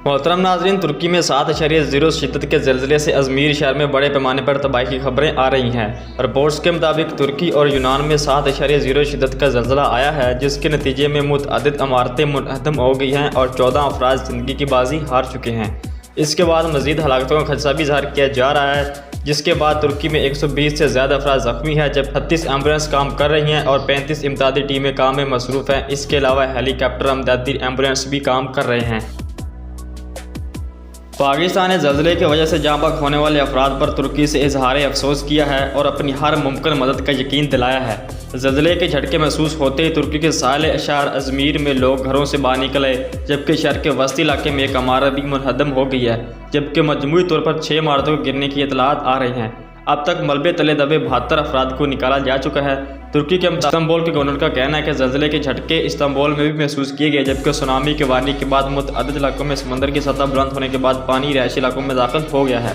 मोहतरम नाजरीन, तुर्की में 7.0 शिद्दत के ज़लज़ले से अजमीर शहर में बड़े पैमाने पर तबाही की खबरें आ रही हैं। रिपोर्ट्स के मुताबिक तुर्की और यूनान में 7.0 शिद्दत का ज़लज़ला आया है, जिसके नतीजे में मुतअद्दिद इमारतें मुनहदम हो गई हैं और 14 अफराद ज़िंदगी की बाजी हार चुके हैं। इसके बाद मज़ीद हलाकतों का खदशा भी ज़ाहिर किया जा रहा है, जिसके बाद तुर्की में 120 से ज़्यादा अफराद ज़ख्मी हैं, जब 36 एम्बुलेंस काम कर रही हैं और 35 इमदादी टीमें काम में मसरूफ़ हैं। इसके अलावा हेलीकॉप्टर, इमदादी एम्बुलेंस भी काम कर रहे हैं। पाकिस्तान ने ज़लज़ले की वजह से जाँ बहक होने वाले अफराद पर तुर्की से इजहार अफसोस किया है और अपनी हर मुमकिन मदद का यकीन दिलाया है। ज़लज़ले के झटके महसूस होते ही तुर्की के साहिल शहर अजमीर में लोग घरों से बाहर निकले, जबकि शहर के वस्ती इलाके में एक इमारत भी मुनहदम हो गई है, जबकि मजमूई तौर पर 6 इमारतों को गिरने की इतलात आ रही हैं। अब तक मलबे तले दबे 72 अफराद को निकाला जा चुका है। तुर्की के इस्तांबुल के गवर्नर का कहना है कि ज़लज़ले के झटके इस्तांबुल में भी महसूस किए गए, जबकि सुनामी के वारनी के बाद मुतअद्दिद इलाकों में समंदर की सतह बुलंद होने के बाद पानी रिहायशी इलाकों में दाखिल हो गया है।